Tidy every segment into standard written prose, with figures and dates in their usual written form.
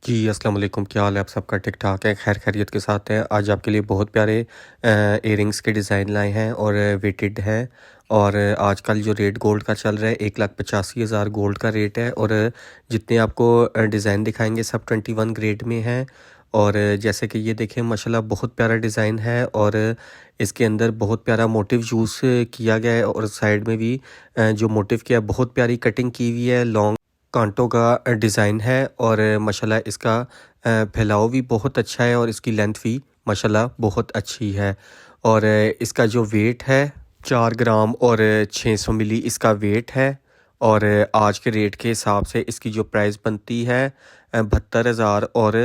जी, अस्सलाम वालेकुम, क्या हाल है आप सबका? ठीक-ठाक है, खैर खैरियत के साथ हैं। आज आपके लिए बहुत प्यारे इयररिंग्स के डिज़ाइन लाए हैं और वेटेड हैं। और आजकल जो रेट गोल्ड का चल रहा है 1,85,000 गोल्ड का रेट है। और जितने आपको डिज़ाइन दिखाएंगे सब 21 ग्रेड में हैं। और जैसे कि ये देखें माशाल्लाह बहुत प्यारा डिज़ाइन है और इसके अंदर बहुत प्यारा मोटिव यूज़ किया गया है। और साइड में भी जो मोटिव किया है बहुत प्यारी कटिंग की हुई है, लॉन्ग कांटों का डिज़ाइन है। और माशाल्लाह इसका फैलाव भी बहुत अच्छा है और इसकी लेंथ भी माशाल्लाह बहुत अच्छी है। और इसका जो वेट है 4 ग्राम और 600 मिली इसका वेट है। और आज के रेट के हिसाब से इसकी जो प्राइस बनती है 72,000 और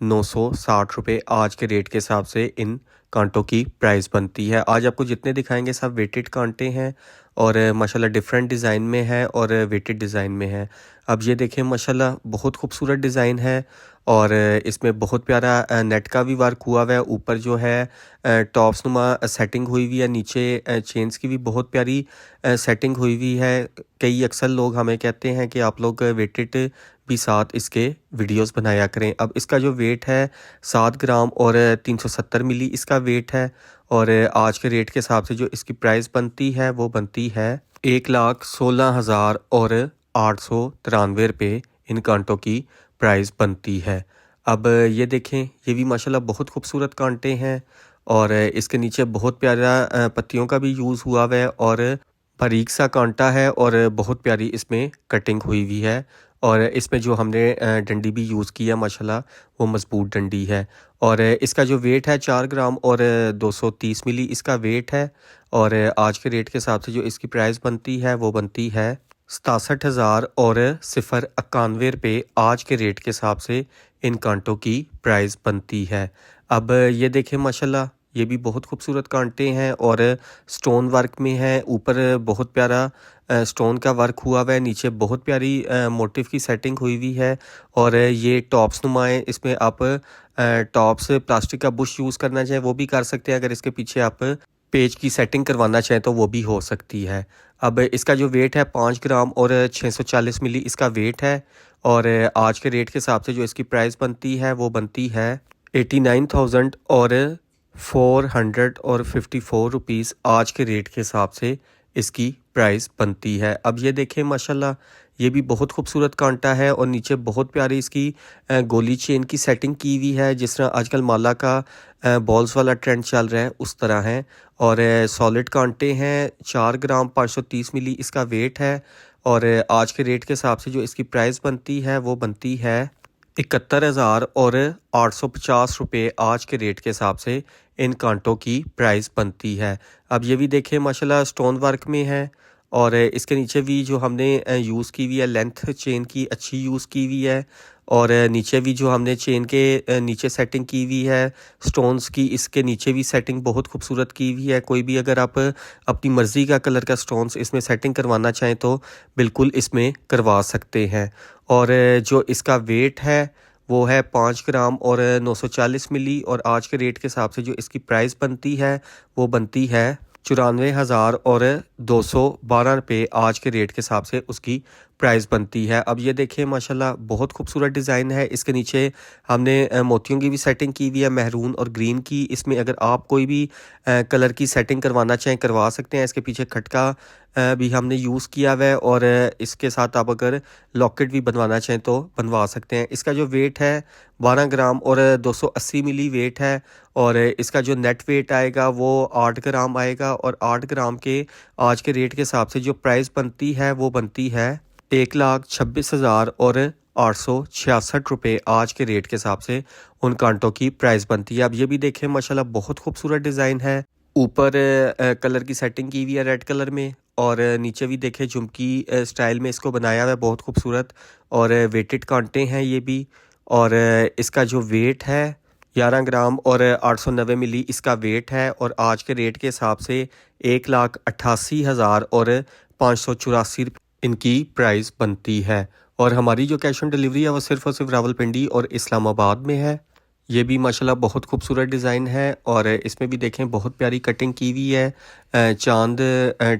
960 रुपये आज के रेट के हिसाब से इन कांटों की प्राइस बनती है। आज आपको जितने दिखाएंगे सब वेटेड कांटे हैं और माशाल्लाह डिफरेंट डिज़ाइन में है और वेटेड डिज़ाइन में है। अब ये देखें माशाल्लाह बहुत खूबसूरत डिज़ाइन है और इसमें बहुत प्यारा नेट का भी वर्क हुआ हुआ है। ऊपर जो है टॉप्स नुमा सेटिंग हुई हुई है, नीचे चेन्स की भी बहुत प्यारी सेटिंग हुई हुई है। कई अक्सर लोग हमें कहते हैं कि आप लोग वेटेड भी साथ इसके वीडियोस बनाया करें। अब इसका जो वेट है 7 ग्राम और 370 मिली इसका वेट है। और आज के रेट के हिसाब से जो इसकी प्राइस बनती है वो बनती है 1,16,000 और 893 रुपये इन कांटों की प्राइस बनती है। अब ये देखें ये भी माशाल्लाह बहुत खूबसूरत कांटे हैं और इसके नीचे बहुत प्यारा पत्तियों का भी यूज़ हुआ हुआ है और बारीक सा कांटा है और बहुत प्यारी इसमें कटिंग हुई हुई है। और इसमें जो हमने डंडी भी यूज़ की है माशाल्लाह वो मज़बूत डंडी है। और इसका जो वेट है 4 ग्राम और 230 मिली इसका वेट है। और आज के रेट के हिसाब से जो इसकी प्राइस बनती है वो बनती है 67,000 और 091 रुपये आज के रेट के हिसाब से इन कांटों की प्राइस बनती है। अब ये देखें माशाल्लाह ये भी बहुत खूबसूरत कांटे हैं और स्टोन वर्क में है। ऊपर बहुत प्यारा स्टोन का वर्क हुआ हुआ है, नीचे बहुत प्यारी मोटिव की सेटिंग हुई हुई है। और ये टॉप्स नुमाएँ इसमें आप टॉप्स प्लास्टिक का बुश यूज़ करना चाहें वो भी कर सकते हैं। अगर इसके पीछे आप पेज की सेटिंग करवाना चाहें तो वो भी हो सकती है। अब इसका जो वेट है 5 ग्राम और 640 मिली इसका वेट है। और आज के रेट के हिसाब से जो इसकी प्राइस बनती है वो बनती है 89,000 और 454 रुपीज़ आज के रेट के हिसाब से इसकी प्राइस बनती है। अब ये देखें माशाल्लाह ये भी बहुत खूबसूरत कांटा है और नीचे बहुत प्यारी इसकी गोली चेन की सेटिंग की हुई है, जिस तरह आजकल माला का बॉल्स वाला ट्रेंड चल रहा है उस तरह है। और सॉलिड कांटे हैं 4 ग्राम 530 मिली इसका वेट है। और आज के रेट के हिसाब से जो इसकी प्राइस बनती है वो बनती है 71,000 और 850 रुपये आज के रेट के हिसाब से इन कांटों की प्राइस बनती है। अब ये भी देखें माशाल्लाह स्टोन वर्क में है और इसके नीचे भी जो हमने यूज़ की हुई है लेंथ चेन की अच्छी यूज़ की हुई है। और नीचे भी जो हमने चेन के नीचे सेटिंग की हुई है स्टोन्स की, इसके नीचे भी सेटिंग बहुत खूबसूरत की हुई है। कोई भी अगर आप अपनी मर्ज़ी का कलर का स्टोन्स इसमें सेटिंग करवाना चाहें तो बिल्कुल इसमें करवा सकते हैं। और जो इसका वेट है वो है 5 ग्राम और 940 मिली। और आज के रेट के हिसाब से जो इसकी प्राइस बनती है वो बनती है 94,000 और 212 रुपये आज के रेट के हिसाब से उसकी प्राइस बनती है। अब ये देखें माशाल्लाह बहुत खूबसूरत डिज़ाइन है। इसके नीचे हमने मोतियों की भी सेटिंग की हुई है, महरून और ग्रीन की। इसमें अगर आप कोई भी कलर की सेटिंग करवाना चाहें करवा सकते हैं। इसके पीछे खटका भी हमने यूज़ किया हुआ है और इसके साथ आप अगर लॉकेट भी बनवाना चाहें तो बनवा सकते हैं। इसका जो वेट है 12 ग्राम और 280 मिली वेट है। और इसका जो नेट वेट आएगा वो 8 ग्राम आएगा। और 8 ग्राम के आज के रेट के हिसाब से जो प्राइस बनती है वो बनती है 1,26,000 और 866 रुपये आज के रेट के हिसाब से उन कांटों की प्राइस बनती है। अब ये भी देखें माशाल्लाह बहुत खूबसूरत डिज़ाइन है। ऊपर कलर की सेटिंग की हुई है रेड कलर में और नीचे भी देखें झुमकी स्टाइल में इसको बनाया हुआ है बहुत खूबसूरत। और वेटेड कांटे हैं ये भी। और इसका जो वेट है 11 ग्राम और 890 मिली इसका वेट है। और आज के रेट के हिसाब से 1,88,000 और 584 इनकी प्राइस बनती है। और हमारी जो कैश ऑन डिलीवरी है वो सिर्फ़ और सिर्फ रावलपिंडी और इस्लामाबाद में है। ये भी माशाल्लाह बहुत खूबसूरत डिज़ाइन है और इसमें भी देखें बहुत प्यारी कटिंग की हुई है। चांद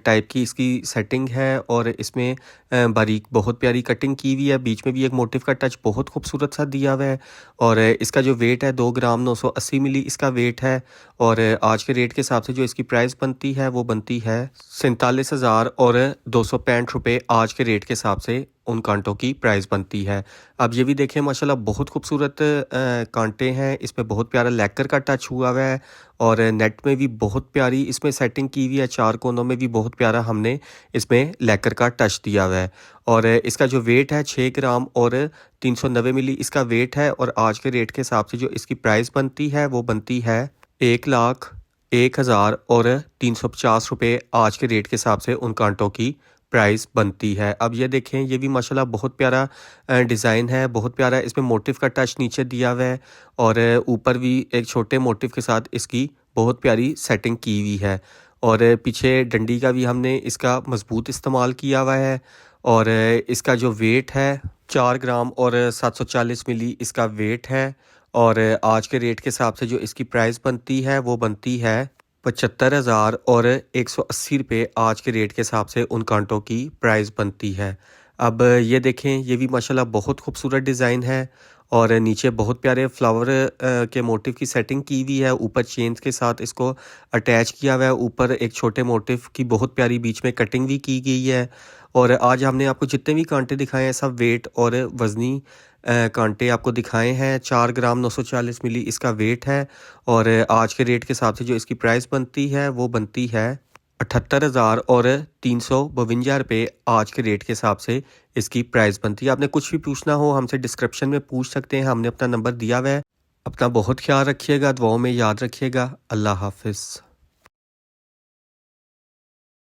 टाइप की इसकी सेटिंग है और इसमें बारीक बहुत प्यारी कटिंग की हुई है। बीच में भी एक मोटिव का टच बहुत खूबसूरत सा दिया हुआ है और इसका जो वेट है 2 ग्राम 980 मिली इसका वेट है और आज के रेट के हिसाब से जो इसकी प्राइस बनती है वो बनती है 47,000 और 265 रुपये आज के रेट के हिसाब से उन कांटों की प्राइस बनती है। अब ये भी देखें माशाल्लाह बहुत खूबसूरत कांटे हैं, इसमें बहुत प्यारा लैकर का टच हुआ हुआ है और नेट में भी बहुत प्यारी इसमें सेटिंग की हुई है। 4 कोनों में भी बहुत प्यारा हमने इसमें लैकर का टच दिया हुआ है और इसका जो वेट है 6 ग्राम और 390 मिली इसका वेट है और आज के रेट के हिसाब से जो इसकी प्राइस बनती है वो बनती है 1,01,000 और 350 रुपये आज के रेट के हिसाब से उन कांटों की प्राइस बनती है। अब ये देखें ये भी माशाल्लाह बहुत प्यारा डिज़ाइन है, बहुत प्यारा इसमें मोटिव का टच नीचे दिया हुआ है और ऊपर भी एक छोटे मोटिव के साथ इसकी बहुत प्यारी सेटिंग की हुई है और पीछे डंडी का भी हमने इसका मजबूत इस्तेमाल किया हुआ है और इसका जो वेट है 4 ग्राम और 740 मिली इसका वेट है और आज के रेट के हिसाब से जो इसकी प्राइस बनती है वो बनती है 75,000 और 180 रुपये आज के रेट के हिसाब से उन कांटों की प्राइस बनती है। अब ये देखें ये भी माशाल्लाह बहुत खूबसूरत डिज़ाइन है और नीचे बहुत प्यारे फ्लावर के मोटिव की सेटिंग की हुई है। ऊपर चेन्स के साथ इसको अटैच किया हुआ है। ऊपर एक छोटे मोटिव की बहुत प्यारी बीच में कटिंग भी की गई है और आज हमने आपको जितने भी कांटे दिखाए हैं सब वेट और वज़नी कांटे आपको दिखाए हैं। 4 ग्राम 940 मिली इसका वेट है और आज के रेट के हिसाब से जो इसकी प्राइस बनती है वो बनती है 78,000 और 352 रुपये आज के रेट के हिसाब से इसकी प्राइस बनती है। आपने कुछ भी पूछना हो हमसे डिस्क्रिप्शन में पूछ सकते हैं, हमने अपना नंबर दिया हुआ है। अपना बहुत ख्याल रखिएगा, दुआओं में याद रखिएगा। अल्लाह हाफिज़।